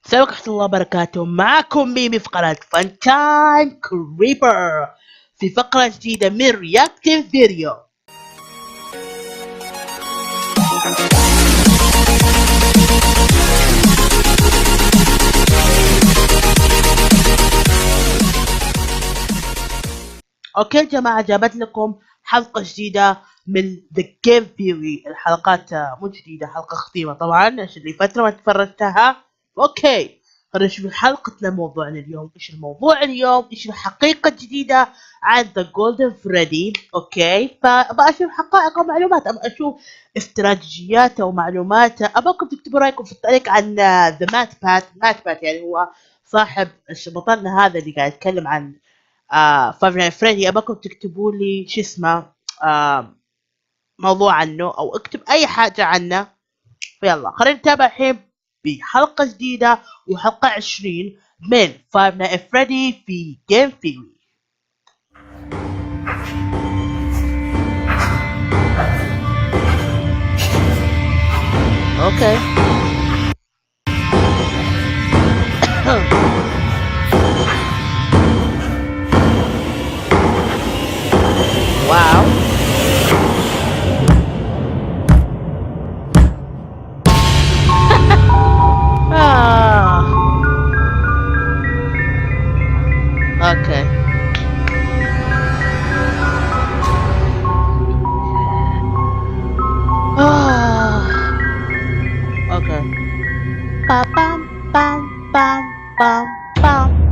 السلام ورحمة الله وبركاته. معكم ميمي في قناة فانتاين كريبر في فقرة جديدة من رياكت الفيديو. اوكي يا جماعة، جابت لكم حلقة جديدة من The Game Theory. الحلقات مو جديدة، حلقة قديمة طبعا عشان لي فترة ما تفرجتها. اوكي، خلينا نشوف حلقتنا. موضوعنا اليوم ايش الموضوع اليوم؟ ايش الحقيقة الجديدة عن The Golden Freddy؟ اوكي، فابغى اشوف حقائق ومعلومات، ابغى اشوف استراتيجيات ومعلومات. ابغاكم تكتبوا رايكم في التعليق عن The مات يعني هو صاحب بطلنا هذا اللي قاعد يتكلم عن فريدي. ابغاكم تكتبوا لي شو اسمه، موضوع عنه او اكتب اي حاجة عنه. فيلا خلينا نتابع الحين بحلقة جديدة وحلقة 20 من Five Nights at Freddy في Game Theory. اوكي واو. اوكي اوكي بام بام بام بام بام.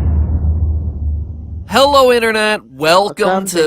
Hello, Internet. Welcome to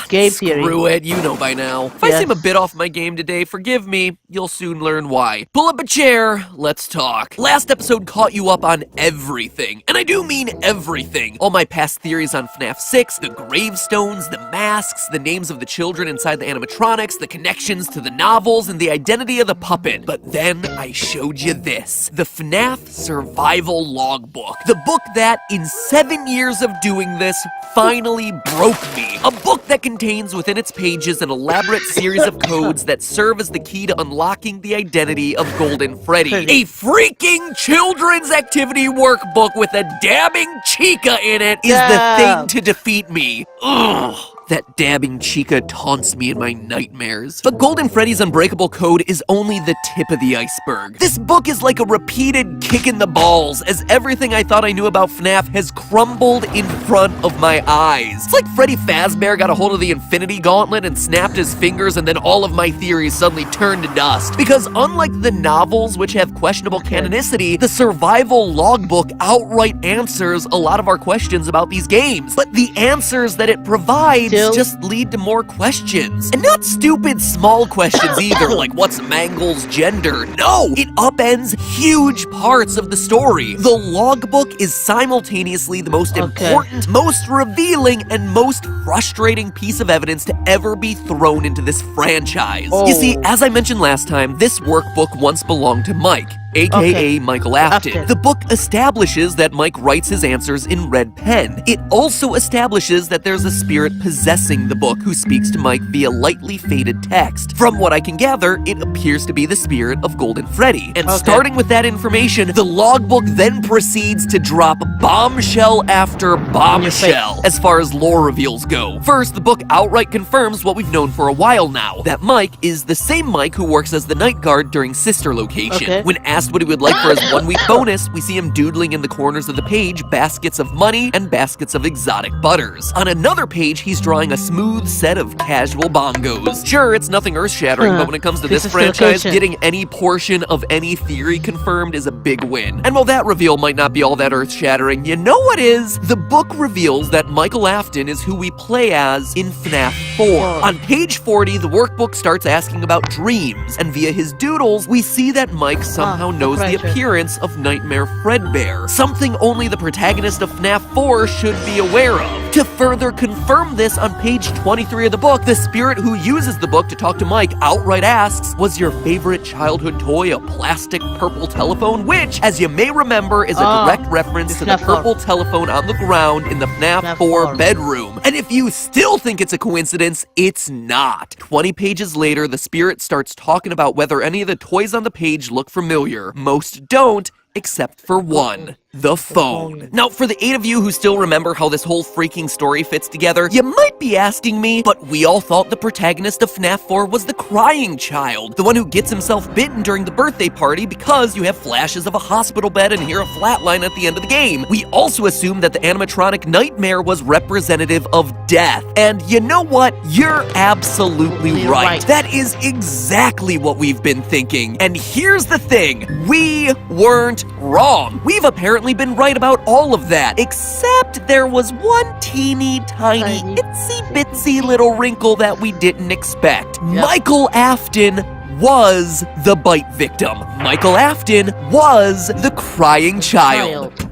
Game Theory. Screw it, you know by now. If I seem a bit off my game today, forgive me. You'll soon learn why. Pull up a chair. Let's talk. Last episode caught you up on everything, and I do mean everything. All my past theories on FNAF 6, the gravestones, the masks, the names of the children inside the animatronics, the connections to the novels, and the identity of the puppet. But then I showed you this. The FNAF Survival Logbook. The book that, in 7 years of doing this, finally broke me. A book that contains within its pages an elaborate series of codes that serve as the key to unlocking the identity of Golden Freddy. A freaking children's activity workbook with a dabbing chica in it is the thing to defeat me. Ugh. That dabbing chica taunts me in my nightmares. But Golden Freddy's Unbreakable Code is only the tip of the iceberg. This book is like a repeated kick in the balls, as everything I thought I knew about FNAF has crumbled in front of my eyes. It's like Freddy Fazbear got a hold of the Infinity Gauntlet and snapped his fingers, and then all of my theories suddenly turned to dust. Because unlike the novels, which have questionable canonicity, the Survival Logbook outright answers a lot of our questions about these games. But the answers that it provides just lead to more questions. And not stupid small questions either, like what's Mangle's gender? No! It upends huge parts of the story. The logbook is simultaneously the most important, most revealing, and most frustrating piece of evidence to ever be thrown into this franchise. You see, as I mentioned last time, this workbook once belonged to Mike, aka Michael Afton. The book establishes that Mike writes his answers in red pen. It also establishes that there's a spirit possessing the book who speaks to Mike via lightly faded text. From what I can gather, it appears to be the spirit of Golden Freddy. And starting with that information, the logbook then proceeds to drop bombshell after bombshell as far as lore reveals go. First, the book outright confirms what we've known for a while now, that Mike is the same Mike who works as the night guard during Sister Location. When asked what he would like for his 1 week bonus, we see him doodling in the corners of the page baskets of money and baskets of exotic butters. On another page, he's drawing a smooth set of casual bongos. Sure, it's nothing earth-shattering, but when it comes to this franchise, getting any portion of any theory confirmed is a big win. And while that reveal might not be all that earth-shattering, you know what is? The book reveals that Michael Afton is who we play as in FNAF 4. On page 40, the workbook starts asking about dreams, and via his doodles, we see that Mike somehow knows the appearance of Nightmare Fredbear, something only the protagonist of FNAF 4 should be aware of. To further confirm this, on page 23 of the book, the spirit who uses the book to talk to Mike outright asks, was your favorite childhood toy a plastic purple telephone? Which, as you may remember, is a direct reference to the purple telephone on the ground in the FNAF 4 bedroom. And if you still think it's a coincidence, it's not. 20 pages later, the spirit starts talking about whether any of the toys on the page look familiar. Most don't, except for one. The phone. Now, for the 8 of you who still remember how this whole freaking story fits together, you might be asking me, but we all thought the protagonist of FNAF 4 was the crying child, the one who gets himself bitten during the birthday party because you have flashes of a hospital bed and hear a flatline at the end of the game. We also assumed that the animatronic nightmare was representative of death. And you know what? You're absolutely right. That is exactly what we've been thinking. And here's the thing, we weren't wrong. We've apparently been right about all of that, except there was one teeny tiny itsy bitsy little wrinkle that we didn't expect. Michael Afton was the bite victim. Michael Afton was the crying child.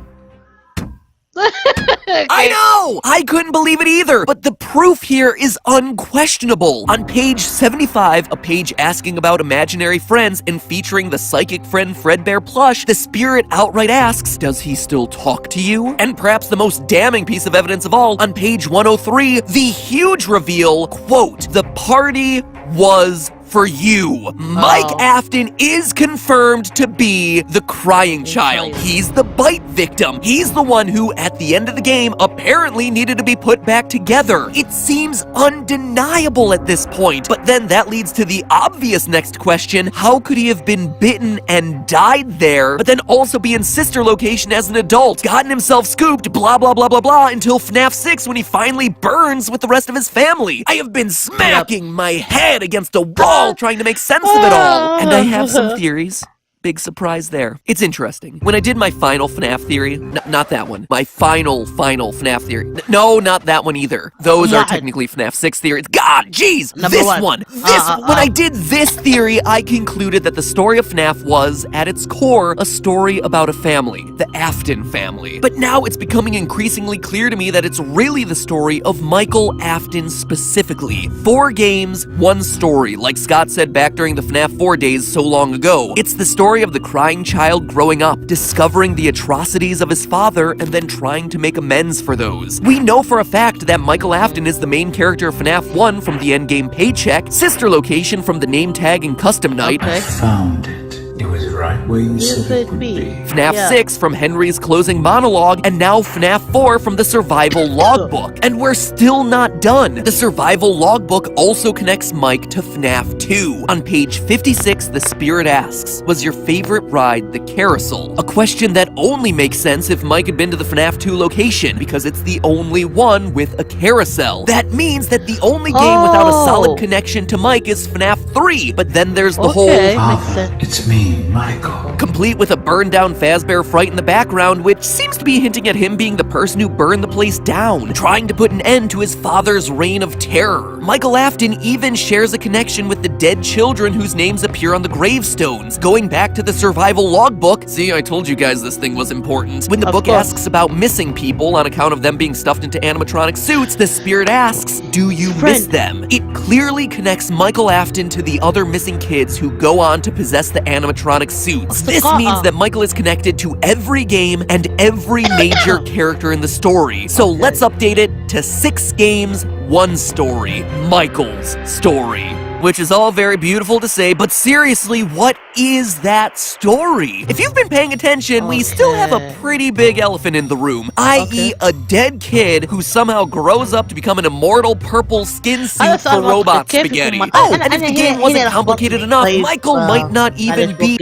I know! I couldn't believe it either, but the proof here is unquestionable. On page 75, a page asking about imaginary friends and featuring the psychic friend Fredbear plush, the spirit outright asks, does he still talk to you? And perhaps the most damning piece of evidence of all, on page 103, the huge reveal, quote, the party was for you. Mike Afton is confirmed to be the crying child. He's the bite victim. He's the one who, at the end of the game, apparently needed to be put back together. It seems undeniable at this point. But then that leads to the obvious next question. How could he have been bitten and died there, but then also be in sister location as an adult, gotten himself scooped, blah, blah, blah, blah, blah, until FNAF 6 when he finally burns with the rest of his family? I have been smacking my head against a wall trying to make sense of it all. And I have some theories. Big surprise there. It's interesting. When I did my final FNAF theory, not that one, my final FNAF theory. No, not that one either. Those are technically FNAF 6 theories. God, jeez, this one. When I did this theory, I concluded that the story of FNAF was, at its core, a story about a family, the Afton family. But now it's becoming increasingly clear to me that it's really the story of Michael Afton specifically. 4 games, 1 story, like Scott said back during the FNAF 4 days so long ago. It's the story of the crying child growing up, discovering the atrocities of his father, and then trying to make amends for those. We know for a fact that Michael Afton is the main character of FNAF 1 from the endgame paycheck, sister location from the name tag and custom night. I found it. It was right where you said it would be. FNAF 6 from Henry's closing monologue, and now FNAF 4 from the survival logbook. And we're still not done. The survival logbook also connects Mike to FNAF 2. On page 56, the spirit asks, was your favorite ride the carousel? A question that only makes sense if Mike had been to the FNAF 2 location, because it's the only one with a carousel. That means that the only game without a solid connection to Mike is FNAF 3, but then there's the whole Father, it's me, Michael. Complete with a burned down Fazbear fright in the background, which seems to be hinting at him being the person who burned the place down, trying to put an end to his father's reign of terror. Michael Afton even shares a connection with the dead children whose names appear on the gravestones, going back to the survival logbook. See, I told you guys this thing was important. When the book asks about missing people on account of them being stuffed into animatronic suits, the spirit asks, do you miss them? It clearly connects Michael Afton to the other missing kids who go on to possess the animatronic suits. This means that Michael is connected to every game and every major character in the story. So let's update it to 6 games, 1 story. Michael's story. Which is all very beautiful to say, but seriously, what is that story? If you've been paying attention, we still have a pretty big elephant in the room, i.e. a dead kid who somehow grows up to become an immortal purple skin suit for robot spaghetti. Oh, and if the game wasn't complicated enough, Michael might not even be...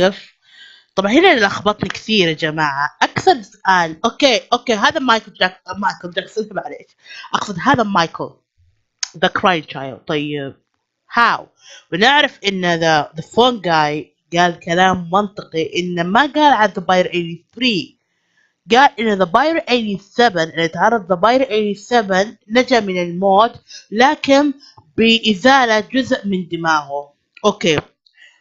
طبعا هنا اللي لخبطني كثير يا جماعة. أكثر سؤال. أوكي هذا مايكل جاكسون معليش. أقصد هذا مايكل the crying child. طيب how بنعرف إن the phone guy قال كلام منطقي إنه ما قال عن the Byre 83 قال إن the Byre 87 اللي تعرض the Byre 87 نجا من الموت لكن بإزالة جزء من دماغه. أوكي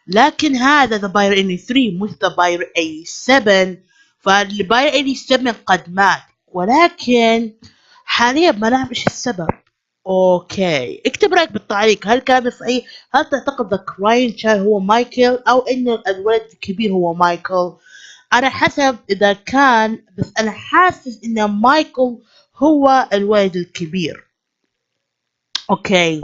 لكن هذا the Byre 83 مش the Byre 87 فال Byre 87 قد مات ولكن حاليا ما نعرف إيش السبب. اوكي اكتب رايك بالتعليق هل كلامي صحيح؟ هل تعتقد ذا كراين تشايلد هو مايكل او ان الولد الكبير هو مايكل؟ انا حسب اذا كان بس انا حاسس ان مايكل هو الولد الكبير. اوكي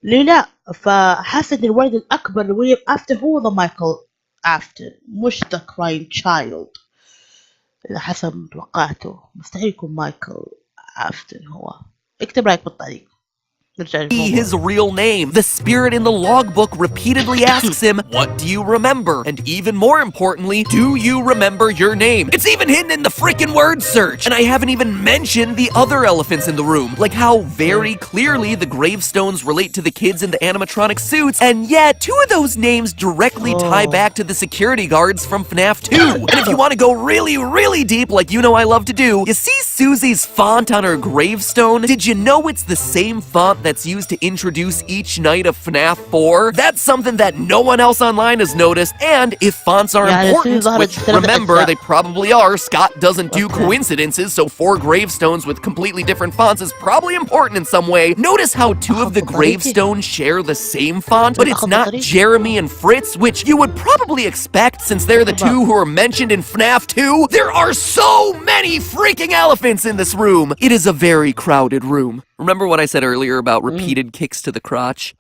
ليه لا؟ فحاسس ان الولد الاكبر اللي ويليام افتر هو ذا مايكل after مش the crying child. إذا حسب ما توقعته مستحيل يكون مايكل after هو. اكتب رايك بالتعليق. His real name. The spirit in the logbook repeatedly asks him, what do you remember? And even more importantly, do you remember your name? It's even hidden in the freaking word search. And I haven't even mentioned the other elephants in the room, like how very clearly the gravestones relate to the kids in the animatronic suits, and yet 2 of those names directly tie back to the security guards from FNAF 2. And if you want to go really, really deep, like you know I love to do, you see Susie's font on her gravestone? Did you know it's the same font that's used to introduce each night of FNAF 4? That's something that no one else online has noticed, and if fonts are important, which remember, they probably are, Scott doesn't do coincidences, so 4 gravestones with completely different fonts is probably important in some way. Notice how 2 of the gravestones share the same font, but it's not Jeremy and Fritz, which you would probably expect since they're the 2 who are mentioned in FNAF 2. There are so many freaking elephants in this room! It is a very crowded room. Remember what I said earlier about repeated kicks to the crotch?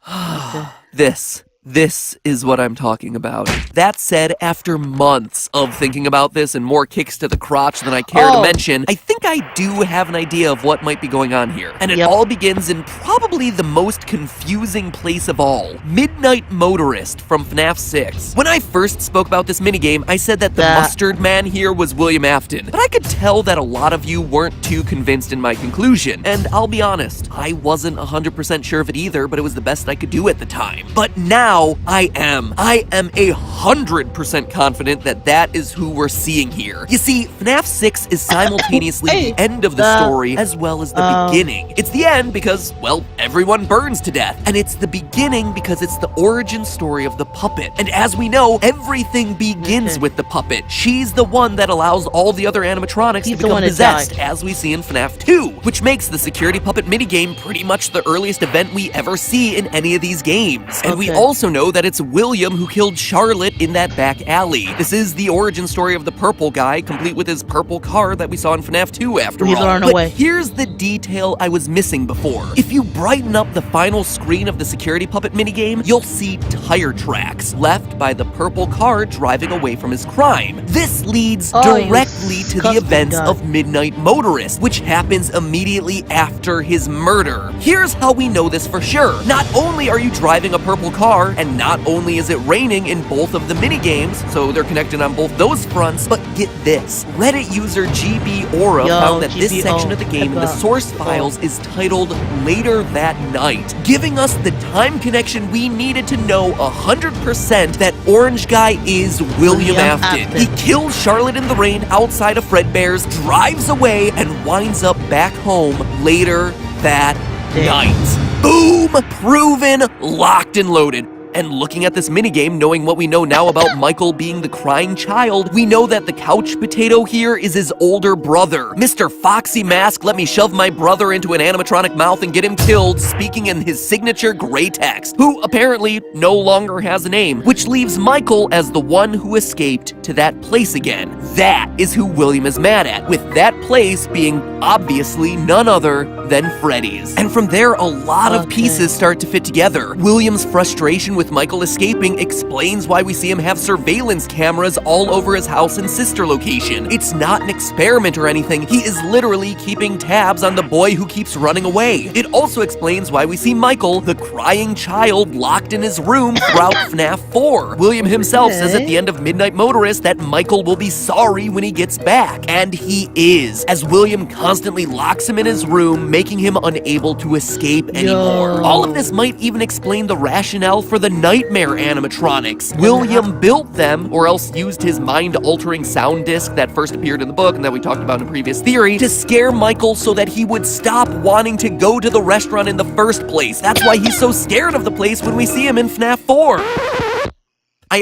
This is what I'm talking about. That said, after months of thinking about this and more kicks to the crotch than I care to mention, I think I do have an idea of what might be going on here. And it all begins in probably the most confusing place of all. Midnight Motorist from FNAF 6. When I first spoke about this minigame, I said that the mustard man here was William Afton. But I could tell that a lot of you weren't too convinced in my conclusion. And I'll be honest, I wasn't 100% sure of it either, but it was the best I could do at the time. But now, I am 100% confident that that is who we're seeing here. You see, FNAF 6 is simultaneously the end of the story as well as the beginning. It's the end because, well, everyone burns to death. And it's the beginning because it's the origin story of the puppet. And as we know, everything begins with the puppet. She's the one that allows all the other animatronics to become possessed, as we see in FNAF 2, which makes the security puppet minigame pretty much the earliest event we ever see in any of these games. And we also know that it's William who killed Charlotte in that back alley. This is the origin story of the purple guy, complete with his purple car that we saw in FNAF 2 after all. But here's the detail I was missing before. If you brighten up the final screen of the security puppet minigame, you'll see tire tracks left by the purple car driving away from his crime. This leads directly to the events of Midnight Motorist, which happens immediately after his murder. Here's how we know this for sure. Not only are you driving a purple car, and not only is it raining in both of the minigames, so they're connected on both those fronts, but get this. Reddit user GB Aura found that this section of the game in the source files is titled Later That Night, giving us the time connection we needed to know 100% that Orange Guy is William Afton. He kills Charlotte in the rain outside of Fredbear's, drives away, and winds up back home later that night. Boom! Proven, locked and loaded. And looking at this minigame, knowing what we know now about Michael being the crying child, we know that the couch potato here is his older brother. Mr. Foxy Mask, let me shove my brother into an animatronic mouth and get him killed, speaking in his signature gray text, who apparently no longer has a name, which leaves Michael as the one who escaped to that place again. That is who William is mad at, with that place being obviously none other than Freddy's. And from there, a lot of pieces start to fit together. William's frustration with Michael escaping explains why we see him have surveillance cameras all over his house and sister location. It's not an experiment or anything. He is literally keeping tabs on the boy who keeps running away. It also explains why we see Michael, the crying child, locked in his room throughout FNAF 4. William himself says at the end of Midnight Motorist that Michael will be sorry when he gets back. And he is, as William constantly locks him in his room, making him unable to escape anymore. All of this might even explain the rationale for the nightmare animatronics. William built them, or else used his mind-altering sound disc that first appeared in the book and that we talked about in a previous theory, to scare Michael so that he would stop wanting to go to the restaurant in the first place. That's why he's so scared of the place when we see him in FNAF 4.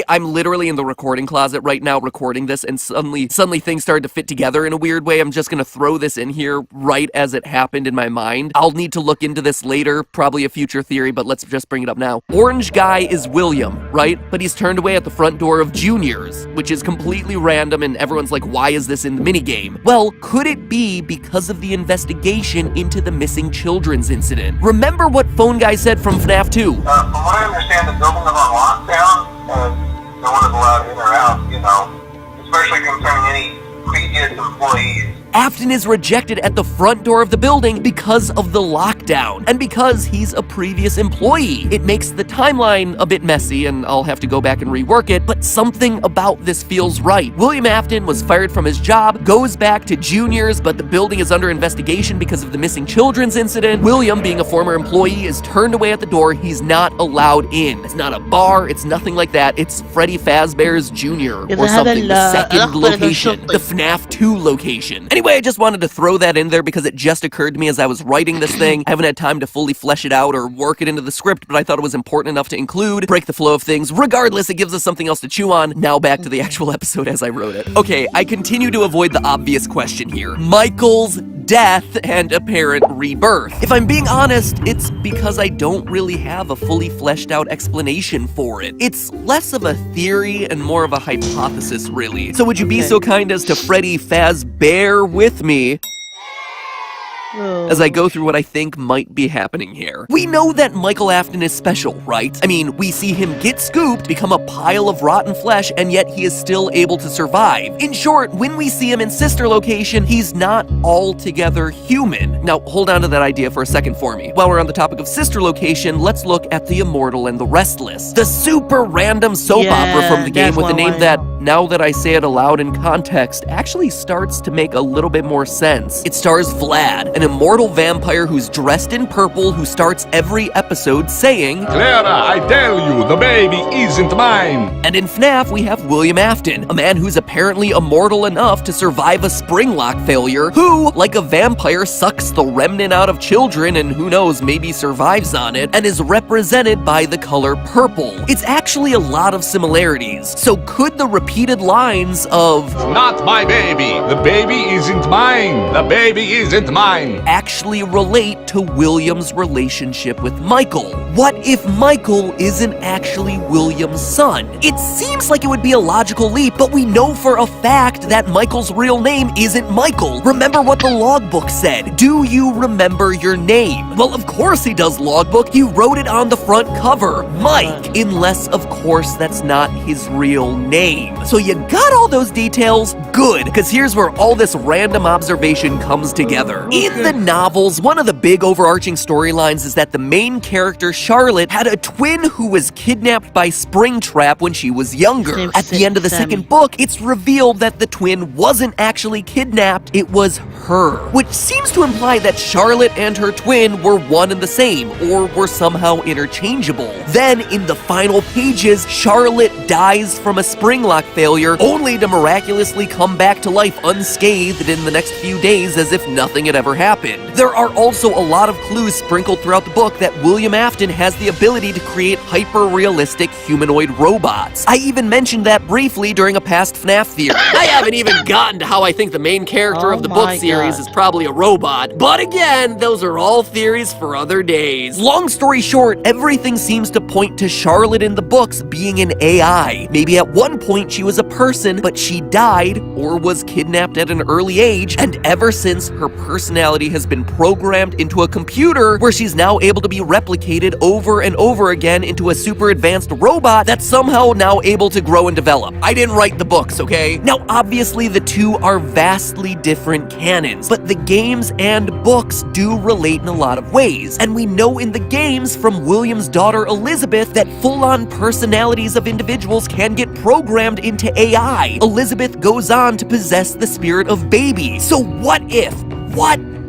I'm literally in the recording closet right now recording this, and suddenly things started to fit together in a weird way. I'm just gonna throw this in here right as it happened in my mind. I'll need to look into this later, probably a future theory, but let's just bring it up now. Orange Guy is William, right? But he's turned away at the front door of Junior's, which is completely random, and everyone's like, why is this in the minigame? Well, could it be because of the investigation into the missing children's incident? Remember what Phone Guy said from FNAF 2? From what I understand, the building is on lockdown. no one is allowed in or out, you know, especially concerning any previous employees. Afton is rejected at the front door of the building because of the lockdown, and because he's a previous employee. It makes the timeline a bit messy, and I'll have to go back and rework it, but something about this feels right. William Afton was fired from his job, goes back to juniors, but the building is under investigation because of the missing children's incident. William, being a former employee, is turned away at the door. He's not allowed in. It's not a bar, it's nothing like that. It's Freddy Fazbear's Jr. or something, the second location, the FNAF 2 location. Anyway, I just wanted to throw that in there because it just occurred to me as I was writing this thing. I haven't had time to fully flesh it out or work it into the script, but I thought it was important enough to include, break the flow of things. Regardless, it gives us something else to chew on. Now back to the actual episode as I wrote it. Okay, I continue to avoid the obvious question here. Michael's death and apparent rebirth. If I'm being honest, it's because I don't really have a fully fleshed out explanation for it. It's less of a theory and more of a hypothesis, really. So would you be so kind as to Freddy Fazbear with me as I go through what I think might be happening here? We know that Michael Afton is special, right? I mean, we see him get scooped, become a pile of rotten flesh, and yet he is still able to survive. In short, when we see him in Sister Location, he's not altogether human. Now, hold on to that idea for a second for me. While we're on the topic of Sister Location, let's look at The Immortal and the Restless, the super random soap opera from the game with a name that, now that I say it aloud in context, actually starts to make a little bit more sense. It stars Vlad, an immortal vampire who's dressed in purple, who starts every episode saying, Clara, I tell you, the baby isn't mine. And in FNAF, we have William Afton, a man who's apparently immortal enough to survive a spring lock failure, who, like a vampire, sucks the remnant out of children and who knows, maybe survives on it, and is represented by the color purple. It's actually a lot of similarities. So could the repeated lines of, Not my baby, the baby isn't mine, the baby isn't mine, actually relate to William's relationship with Michael? What if Michael isn't actually William's son? It seems like it would be a logical leap, but we know for a fact that Michael's real name isn't Michael. Remember what the logbook said. Do you remember your name? Well, of course he does, logbook. He wrote it on the front cover, Mike, unless, of course, that's not his real name. So you got all those details? Good, because here's where all this random observation comes together. In the novels, one of the big overarching storylines is that the main character, Charlotte, had a twin who was kidnapped by Springtrap when she was younger. At the end of the second book, it's revealed that the twin wasn't actually kidnapped, it was her. Which seems to imply that Charlotte and her twin were one and the same, or were somehow interchangeable. Then, in the final pages, Charlotte dies from a spring lock failure, only to miraculously come back to life unscathed in the next few days as if nothing had ever happened. There are also a lot of clues sprinkled throughout the book that William Afton has the ability to create hyper-realistic humanoid robots. I even mentioned that briefly during a past FNAF theory. I haven't even gotten to how I think the main character of the book series is probably a robot, but again, those are all theories for other days. Long story short, everything seems to point to Charlotte in the books being an AI. Maybe at one point she was a person, but she died or was kidnapped at an early age, and ever since, her personality has been programmed into a computer where she's now able to be replicated over and over again into a super advanced robot that's somehow now able to grow and develop. I didn't write the books, okay? Now, obviously, the two are vastly different canons, but the games and books do relate in a lot of ways. And we know in the games from William's daughter Elizabeth that full-on personalities of individuals can get programmed into AI. Elizabeth goes on to possess the spirit of baby. So what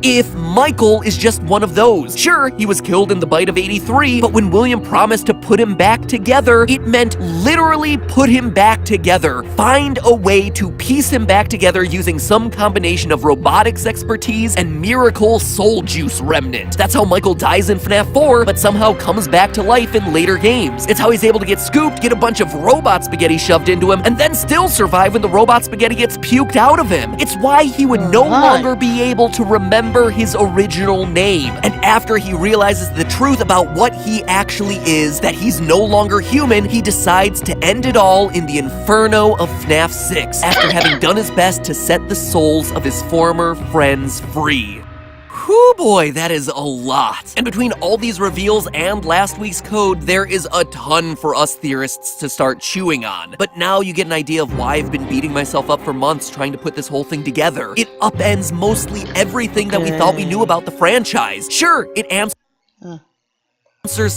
if Michael is just one of those? Sure, he was killed in the bite of 83, but when William promised to put him back together, it meant literally put him back together. Find a way to piece him back together using some combination of robotics expertise and miracle soul juice remnant. That's how Michael dies in FNAF 4, but somehow comes back to life in later games. It's how he's able to get scooped, get a bunch of robot spaghetti shoved into him, and then still survive when the robot spaghetti gets puked out of him. It's why he would no longer be able to remember his original name. And after he realizes the truth about what he actually is, that he's no longer human, he decides to end it all in the inferno of FNAF 6, after having done his best to set the souls of his former friends free. Whew boy, that is a lot. And between all these reveals and last week's code, there is a ton for us theorists to start chewing on. But now you get an idea of why I've been beating myself up for months trying to put this whole thing together. It upends mostly everything that we thought we knew about the franchise. Sure, it answers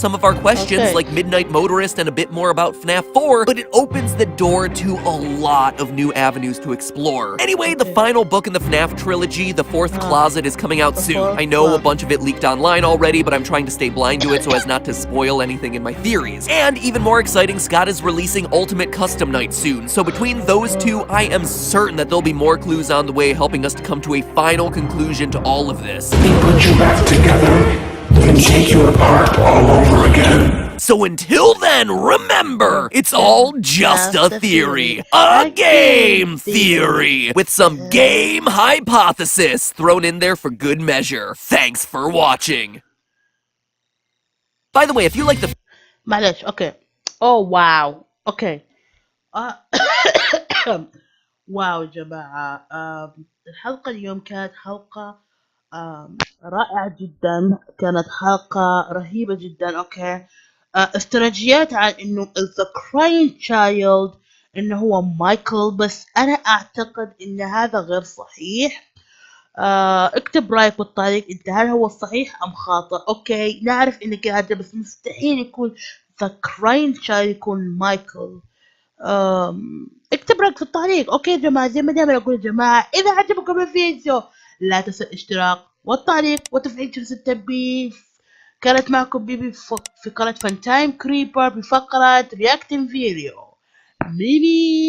some of our questions like Midnight Motorist and a bit more about FNAF 4, but it opens the door to a lot of new avenues to explore. Anyway, the final book in the FNAF trilogy, The Fourth Closet, is coming out soon. I know a bunch of it leaked online already, but I'm trying to stay blind to it so as not to spoil anything in my theories. And even more exciting, Scott is releasing Ultimate Custom Night soon, so between those two, I am certain that there'll be more clues on the way helping us to come to a final conclusion to all of this. They put you back together, then take you apart all over again. So until then, remember, it's all just a theory. A game theory. With some game hypothesis thrown in there for good measure. Thanks for watching. By the way, if you like the... معلش اوكي. اوه واو اوكي. واو يا جماعة، الحلقة اليوم كانت حلقة رائعة جدا، كانت حلقة رهيبة جدا. اوكي، استراتيجيات عن انه the crying child انه هو مايكل، بس انا اعتقد ان هذا غير صحيح. اكتب رايك بالتعليق، انت هل هو الصحيح ام خاطئ؟ اوكي، نعرف انك كاتب بس مستحيل يكون the crying child يكون مايكل. اكتب رايك في التعليق. اوكي يا جماعة، زي ما دائما اقول يا جماعة، اذا عجبكم الفيديو لا تنسى الاشتراك والتعليق وتفعيل جرس التنبيه. كانت معكم بيبي في قناة فان تايم كريبر بفقرة رياكتنج فيديو. بيبي.